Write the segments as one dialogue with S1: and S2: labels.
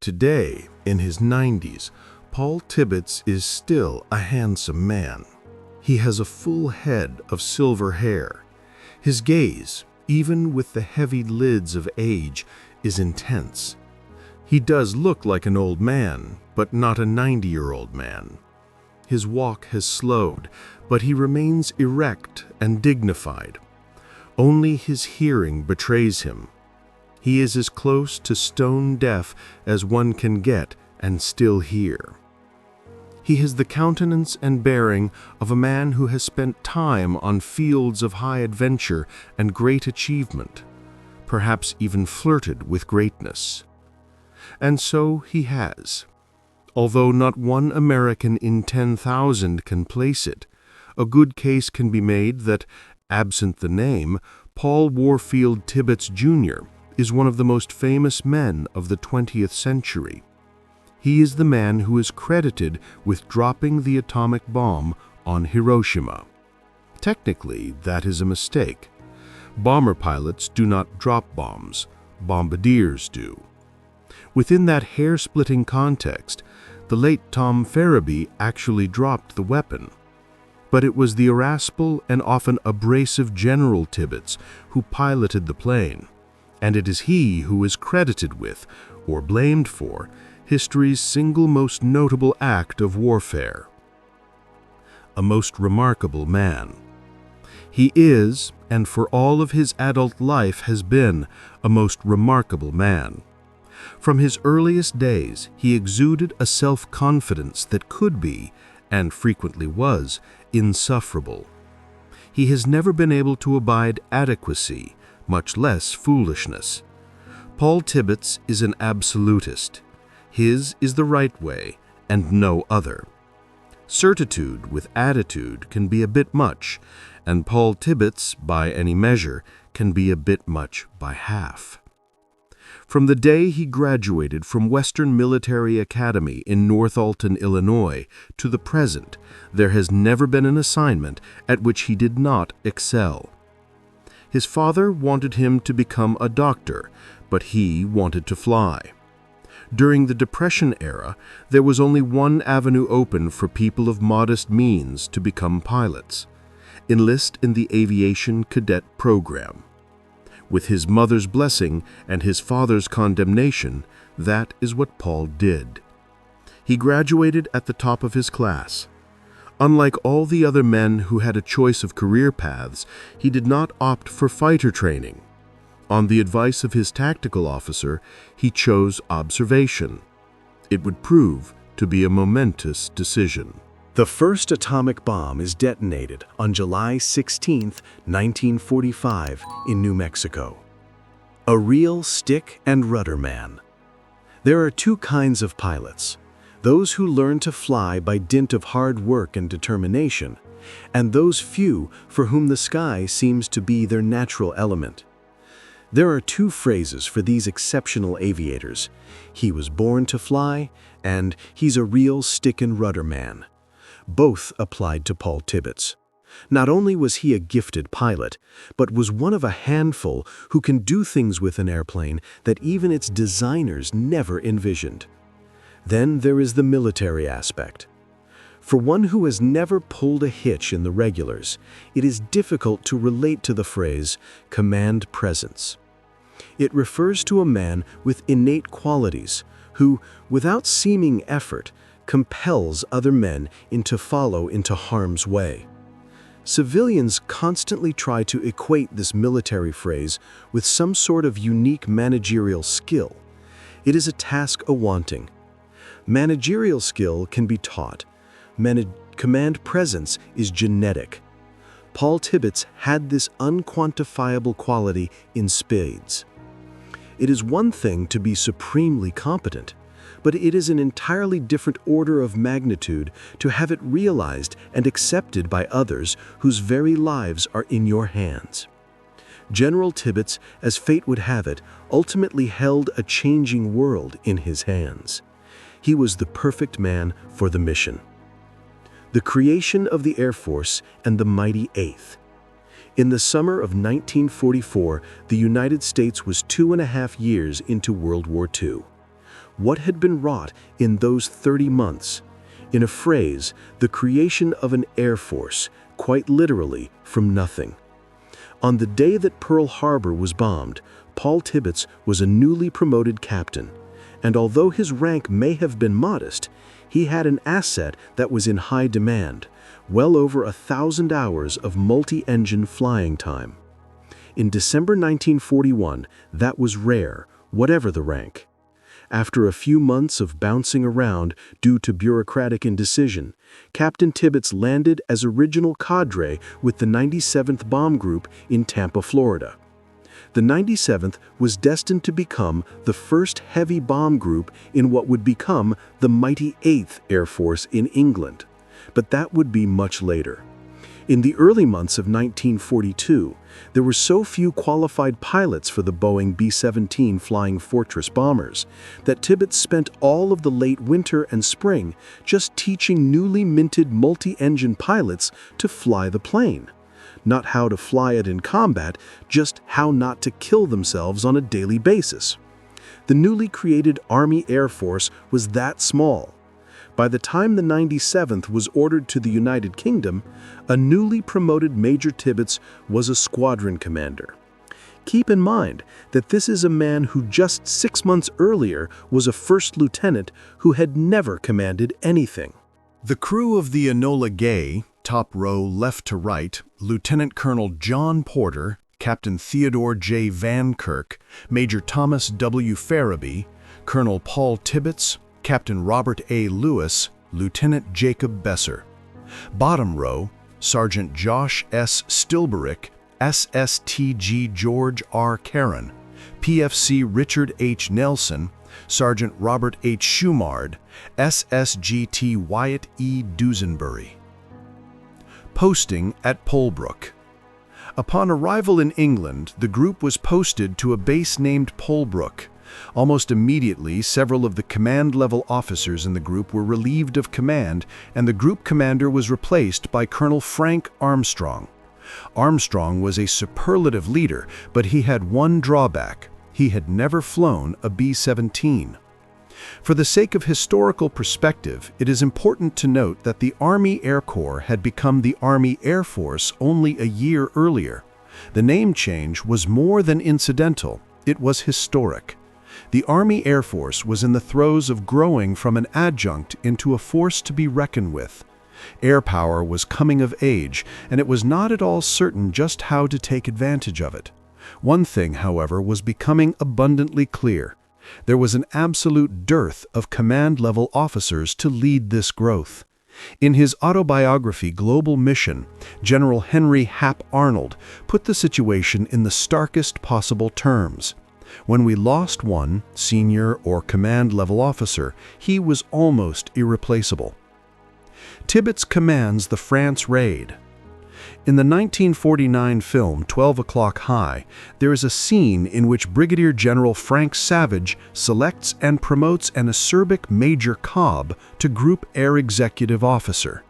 S1: Today, in his 90s, Paul Tibbets is still a handsome man. He has a full head of silver hair. His gaze, even with the heavy lids of age, is intense. He does look like an old man, but not a 90-year-old man. His walk has slowed, but he remains erect and dignified. Only his hearing betrays him. He is as close to stone deaf as one can get and still hear. He has the countenance and bearing of a man who has spent time on fields of high adventure and great achievement, perhaps even flirted with greatness. And so he has. Although not one American in 10,000 can place it, a good case can be made that, absent the name, Paul Warfield Tibbets Jr. is one of the most famous men of the 20th century. He is the man who is credited with dropping the atomic bomb on Hiroshima. Technically, that is a mistake. Bomber pilots do not drop bombs, bombardiers do. Within that hair-splitting context, the late Tom Farabee actually dropped the weapon. But it was the irascible and often abrasive General Tibbets who piloted the plane, and it is he who is credited with, or blamed for, history's single most notable act of warfare. A most remarkable man. He is, and for all of his adult life has been, a most remarkable man. From his earliest days, he exuded a self-confidence that could be, and frequently was, insufferable. He has never been able to abide adequacy, much less foolishness. Paul Tibbets is an absolutist. His is the right way, and no other. Certitude with attitude can be a bit much, and Paul Tibbets, by any measure, can be a bit much by half. From the day he graduated from Western Military Academy in North Alton, Illinois, to the present, there has never been an assignment at which he did not excel. His father wanted him to become a doctor, but he wanted to fly. During the Depression era, there was only one avenue open for people of modest means to become pilots: enlist in the aviation cadet program. With his mother's blessing and his father's condemnation, that is what Paul did. He graduated at the top of his class. Unlike all the other men who had a choice of career paths, he did not opt for fighter training. On the advice of his tactical officer, he chose observation. It would prove to be a momentous decision.
S2: The first atomic bomb is detonated on July 16, 1945, in New Mexico. A real stick and rudder man. There are two kinds of pilots: those who learn to fly by dint of hard work and determination, and those few for whom the sky seems to be their natural element. There are two phrases for these exceptional aviators: "He was born to fly," and "He's a real stick and rudder man." Both applied to Paul Tibbets. Not only was he a gifted pilot, but was one of a handful who can do things with an airplane that even its designers never envisioned. Then there is the military aspect. For one who has never pulled a hitch in the regulars, it is difficult to relate to the phrase command presence. It refers to a man with innate qualities who, without seeming effort, compels other men to follow into harm's way. Civilians constantly try to equate this military phrase with some sort of unique managerial skill. It is a task awanting. Managerial skill can be taught. Command presence is genetic. Paul Tibbets had this unquantifiable quality in spades. It is one thing to be supremely competent, but it is an entirely different order of magnitude to have it realized and accepted by others whose very lives are in your hands. General Tibbets, as fate would have it, ultimately held a changing world in his hands. He was the perfect man for the mission. The creation of the Air Force and the mighty 8th. In the summer of 1944, the United States was 2.5 years into World War II. what had been wrought in those 30 months. In a phrase, the creation of an Air Force, quite literally from nothing. On the day that Pearl Harbor was bombed, Paul Tibbets was a newly promoted captain, and although his rank may have been modest, he had an asset that was in high demand, well over 1,000 hours of multi-engine flying time. In December 1941, that was rare, whatever the rank. After a few months of bouncing around due to bureaucratic indecision, Captain Tibbets landed as original cadre with the 97th Bomb Group in Tampa, Florida. The 97th was destined to become the first heavy bomb group in what would become the mighty 8th Air Force in England, but that would be much later. In the early months of 1942, there were so few qualified pilots for the Boeing B-17 Flying Fortress bombers that Tibbets spent all of the late winter and spring just teaching newly minted multi-engine pilots to fly the plane. Not how to fly it in combat, just how not to kill themselves on a daily basis. The newly created Army Air Force was that small. By the time the 97th was ordered to the United Kingdom, a newly promoted Major Tibbets was a squadron commander. Keep in mind that this is a man who just 6 months earlier was a first lieutenant who had never commanded anything.
S1: The crew of the Enola Gay, top row left to right, Lieutenant Colonel John Porter, Captain Theodore J. Van Kirk, Major Thomas W. Farabee, Colonel Paul Tibbets, Captain Robert A. Lewis, Lieutenant Jacob Besser. Bottom row, Sergeant Josh S. Stilberick, SSTG George R. Caron, PFC Richard H. Nelson, Sergeant Robert H. Schumard, SSGT Wyatt E. Dusenbury. Posting at Polbrook. Upon arrival in England, the group was posted to a base named Polbrook. Almost immediately, several of the command-level officers in the group were relieved of command, and the group commander was replaced by Colonel Frank Armstrong. Armstrong was a superlative leader, but he had one drawback. He had never flown a B-17. For the sake of historical perspective, it is important to note that the Army Air Corps had become the Army Air Force only a year earlier. The name change was more than incidental, it was historic. The Army Air Force was in the throes of growing from an adjunct into a force to be reckoned with. Air power was coming of age, and it was not at all certain just how to take advantage of it. One thing, however, was becoming abundantly clear. There was an absolute dearth of command-level officers to lead this growth. In his autobiography, Global Mission, General Henry Hap Arnold put the situation in the starkest possible terms. When we lost one, senior or command-level officer, he was almost irreplaceable. Tibbets commands the France raid. In the 1949 film 12 O'Clock High, there is a scene in which Brigadier General Frank Savage selects and promotes an acerbic Major Cobb to Group Air Executive Officer.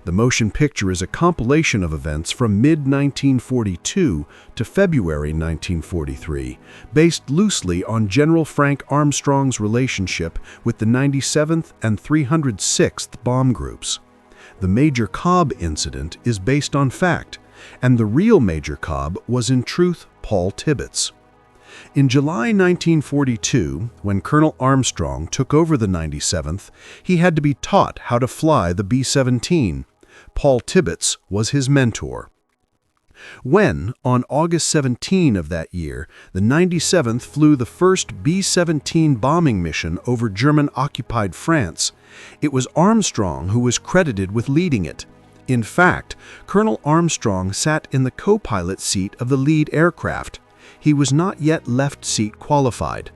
S1: The motion picture is a compilation of events from mid-1942 to February 1943, based loosely on General Frank Armstrong's relationship with the 97th and 306th Bomb Groups. The Major Cobb incident is based on fact, and the real Major Cobb was in truth Paul Tibbets. In July 1942, when Colonel Armstrong took over the 97th, he had to be taught how to fly the B-17. Paul Tibbets was his mentor. When, on August 17 of that year, the 97th flew the first B-17 bombing mission over German-occupied France, it was Armstrong who was credited with leading it. In fact, Colonel Armstrong sat in the co-pilot seat of the lead aircraft. He was not yet left seat qualified.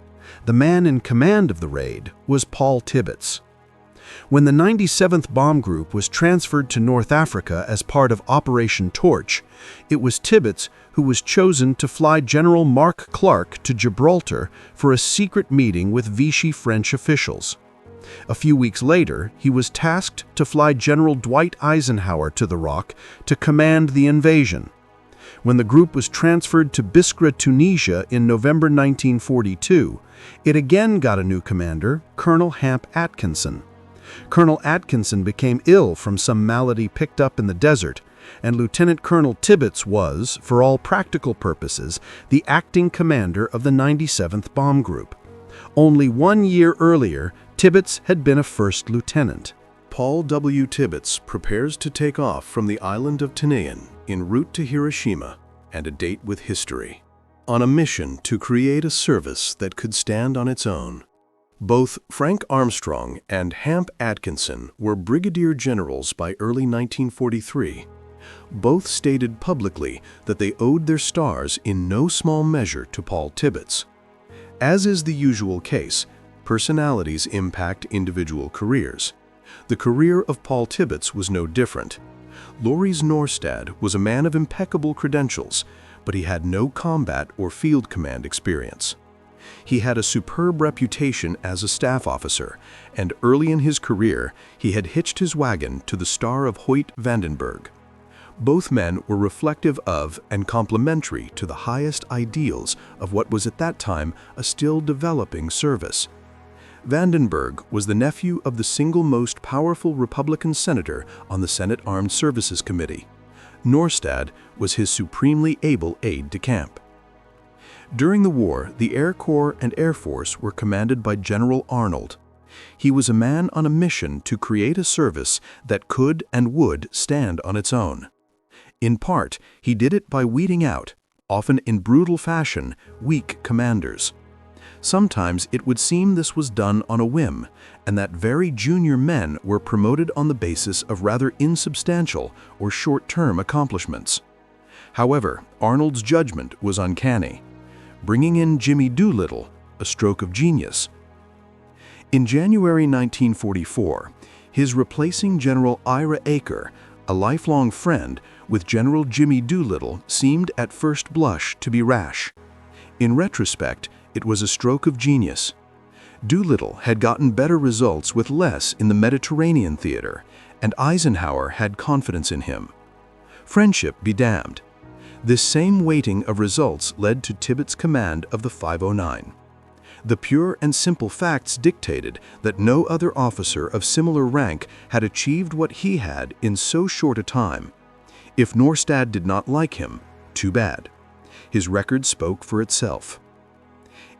S1: The man in command of the raid was Paul Tibbets. When the 97th Bomb Group was transferred to North Africa as part of Operation Torch, it was Tibbets who was chosen to fly General Mark Clark to Gibraltar for a secret meeting with Vichy French officials. A few weeks later, he was tasked to fly General Dwight Eisenhower to the Rock to command the invasion. When the group was transferred to Biskra, Tunisia in November 1942, it again got a new commander, Colonel Hamp Atkinson. Colonel Atkinson became ill from some malady picked up in the desert, and Lieutenant Colonel Tibbets was, for all practical purposes, the acting commander of the 97th Bomb Group. Only 1 year earlier, Tibbets had been a first lieutenant.
S2: Paul W. Tibbets prepares to take off from the island of Tinian en route to Hiroshima and a date with history, on a mission to create a service that could stand on its own. Both Frank Armstrong and Hamp Atkinson were brigadier generals by early 1943. Both stated publicly that they owed their stars in no small measure to Paul Tibbets. As is the usual case, personalities impact individual careers. The career of Paul Tibbets was no different. Lauries Norstad was a man of impeccable credentials, but he had no combat or field command experience. He had a superb reputation as a staff officer, and early in his career, he had hitched his wagon to the star of Hoyt Vandenberg. Both men were reflective of and complementary to the highest ideals of what was at that time a still developing service. Vandenberg was the nephew of the single most powerful Republican senator on the Senate Armed Services Committee. Norstad was his supremely able aide-de-camp. During the war, the Air Corps and Air Force were commanded by General Arnold. He was a man on a mission to create a service that could and would stand on its own. In part, he did it by weeding out, often in brutal fashion, weak commanders. Sometimes it would seem this was done on a whim, and that very junior men were promoted on the basis of rather insubstantial or short-term accomplishments. However, Arnold's judgment was uncanny, bringing in Jimmy Doolittle, a stroke of genius. In January 1944, his replacing General Ira Aker, a lifelong friend, with General Jimmy Doolittle seemed at first blush to be rash. In retrospect, it was a stroke of genius. Doolittle had gotten better results with less in the Mediterranean theater, and Eisenhower had confidence in him. Friendship be damned. This same weighting of results led to Tibbets' command of the 509. The pure and simple facts dictated that no other officer of similar rank had achieved what he had in so short a time. If Norstad did not like him, too bad. His record spoke for itself.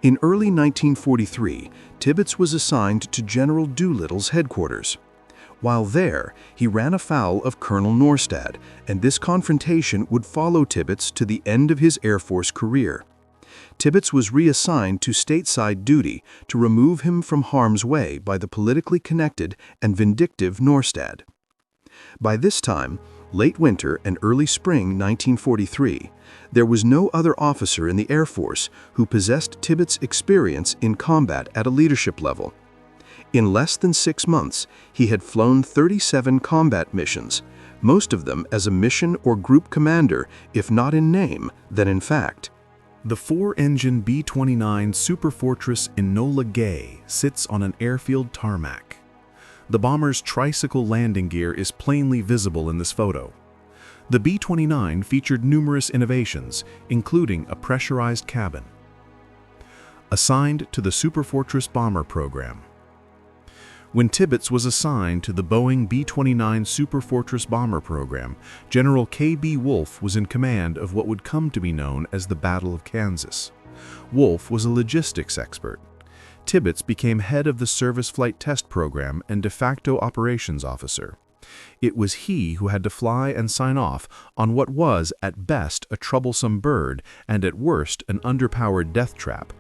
S2: In early 1943, Tibbets was assigned to General Doolittle's headquarters. While there, he ran afoul of Colonel Norstad, and this confrontation would follow Tibbets to the end of his Air Force career. Tibbets was reassigned to stateside duty to remove him from harm's way by the politically connected and vindictive Norstad. By this time, late winter and early spring 1943, there was no other officer in the Air Force who possessed Tibbets' experience in combat at a leadership level. In less than 6 months, he had flown 37 combat missions, most of them as a mission or group commander, if not in name, then in fact.
S1: The 4-engine B-29 Superfortress Enola Gay sits on an airfield tarmac. The bomber's tricycle landing gear is plainly visible in this photo. The B-29 featured numerous innovations, including a pressurized cabin. Assigned to the Superfortress bomber program. When Tibbets was assigned to the Boeing B-29 Superfortress bomber program, General K.B. Wolfe was in command of what would come to be known as the Battle of Kansas. Wolfe was a logistics expert. Tibbets became head of the Service Flight Test Program and de facto operations officer. It was he who had to fly and sign off on what was, at best, a troublesome bird and at worst, an underpowered death trap.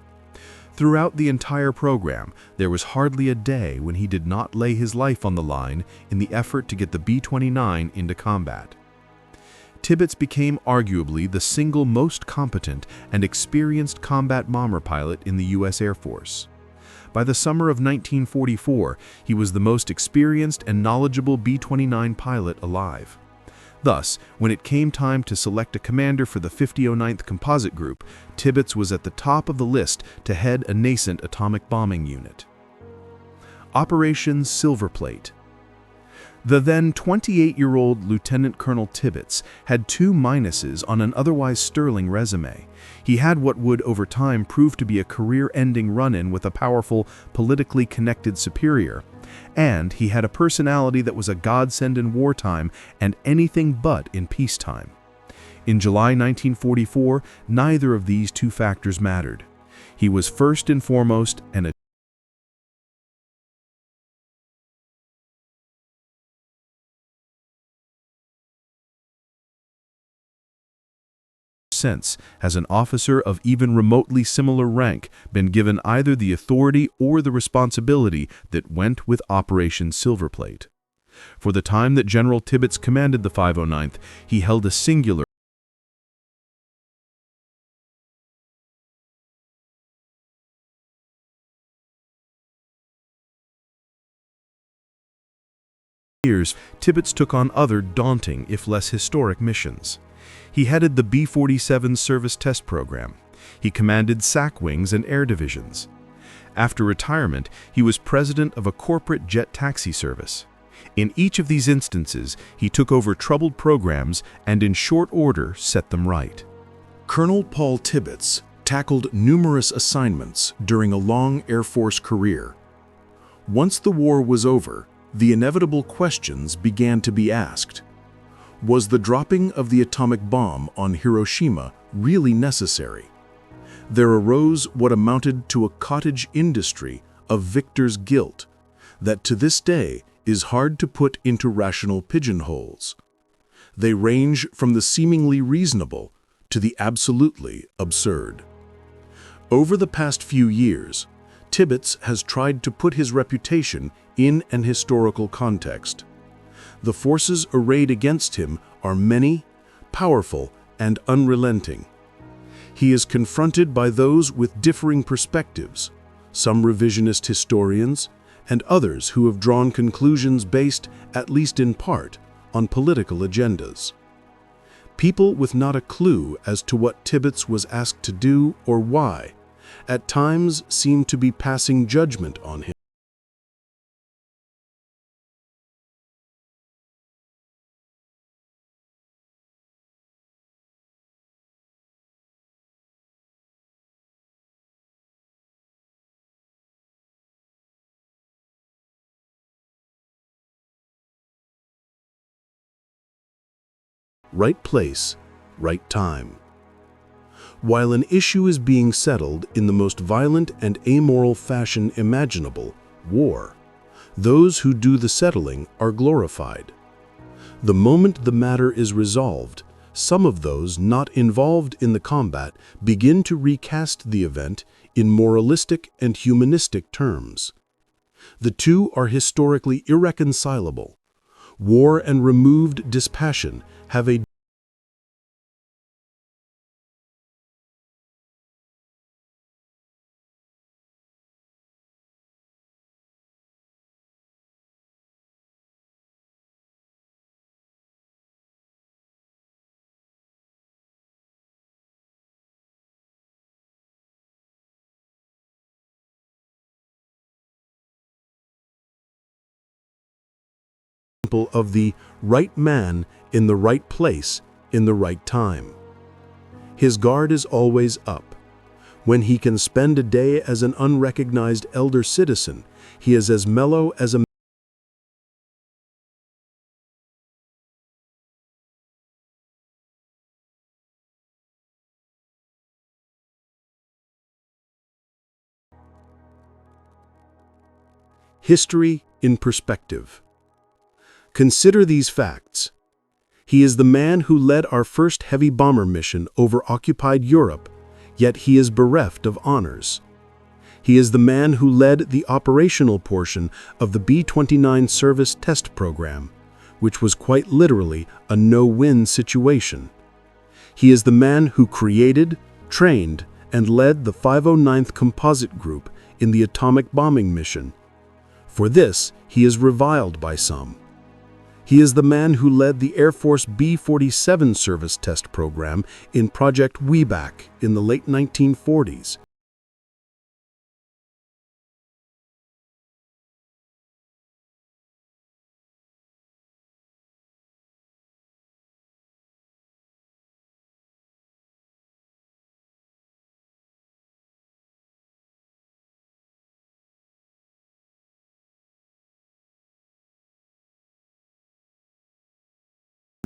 S1: Throughout the entire program, there was hardly a day when he did not lay his life on the line in the effort to get the B-29 into combat. Tibbets became arguably the single most competent and experienced combat bomber pilot in the U.S. Air Force. By the summer of 1944, he was the most experienced and knowledgeable B-29 pilot alive. Thus, when it came time to select a commander for the 5009th Composite Group, Tibbets was at the top of the list to head a nascent atomic bombing unit. Operation Silver Plate.
S2: The then 28-year-old Lieutenant Colonel Tibbets had 2 minuses on an otherwise sterling resume. He had what would, over time, prove to be a career-ending run-in with a powerful, politically connected superior. And he had a personality that was a godsend in wartime and anything but in peacetime. In July 1944, neither of these 2 factors mattered. He was first and foremost an since, as an officer of even remotely similar rank, been given either the authority or the responsibility that went with Operation Silverplate. For the time that General Tibbets commanded the 509th, he held a singular years, Tibbets took on other daunting, if less historic, missions. He headed the B-27 Service Test Program. He commanded SAC wings and air divisions. After retirement, he was president of a corporate jet taxi service. In each of these instances, he took over troubled programs and in short order set them right.
S1: Colonel Paul Tibbets tackled numerous assignments during a long Air Force career. Once the war was over, the inevitable questions began to be asked. Was the dropping of the atomic bomb on Hiroshima really necessary? There arose what amounted to a cottage industry of victor's guilt that to this day is hard to put into rational pigeonholes. They range from the seemingly reasonable to the absolutely absurd. Over the past few years, Tibbets has tried to put his reputation in an historical context. The forces arrayed against him are many, powerful, and unrelenting. He is confronted by those with differing perspectives, some revisionist historians, and others who have drawn conclusions based, at least in part, on political agendas. People with not a clue as to what Tibbets was asked to do or why, at times seem to be passing judgment on him. Right place, right time. While an issue is being settled in the most violent and amoral fashion imaginable, war, those who do the settling are glorified. The moment the matter is resolved, some of those not involved in the combat begin to recast the event in moralistic and humanistic terms. The two are historically irreconcilable. War and removed dispassion have a example of the right man in the right place in the right time. His guard is always up. When he can spend a day as an unrecognized elder citizen, he is as mellow as a history in perspective. Consider these facts. He is the man who led our first heavy bomber mission over occupied Europe, yet he is bereft of honors. He is the man who led the operational portion of the B-29 service test program, which was quite literally a no-win situation. He is the man who created, trained, and led the 509th Composite Group in the atomic bombing mission. For this, he is reviled by some. He is the man who led the Air Force B-47 service test program in Project WWII in the late 1940s.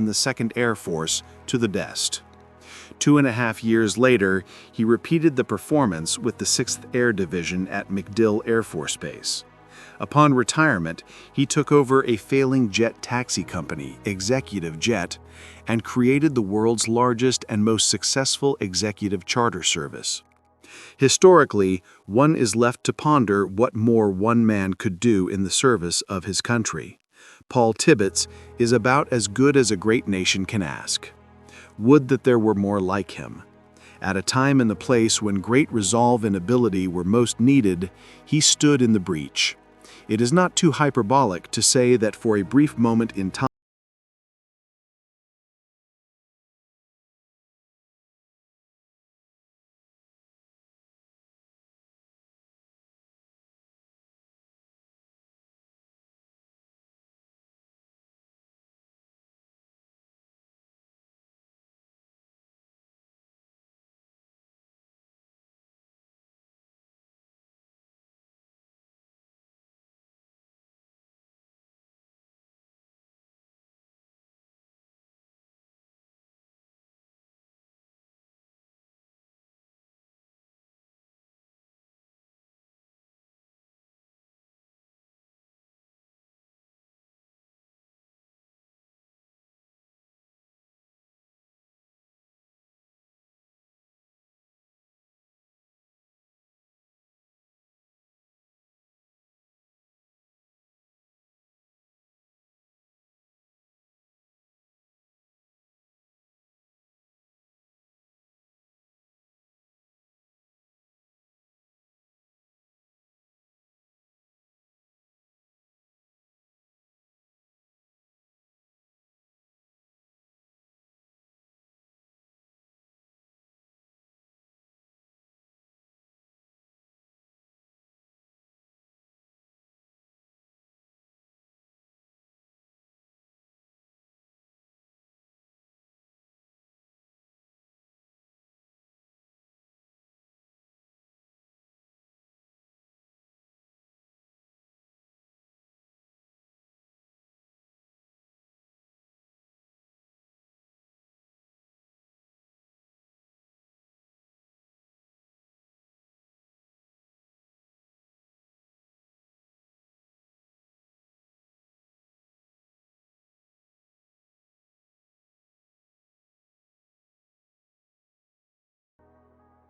S1: in the 2nd Air Force to the best. 2.5 years later, he repeated the performance with the 6th Air Division at MacDill Air Force Base. Upon retirement, he took over a failing jet taxi company, Executive Jet, and created the world's largest and most successful executive charter service. Historically, one is left to ponder what more one man could do in the service of his country. Paul Tibbets is about as good as a great nation can ask. Would that there were more like him. At a time and the place when great resolve and ability were most needed, he stood in the breach. It is not too hyperbolic to say that for a brief moment in time,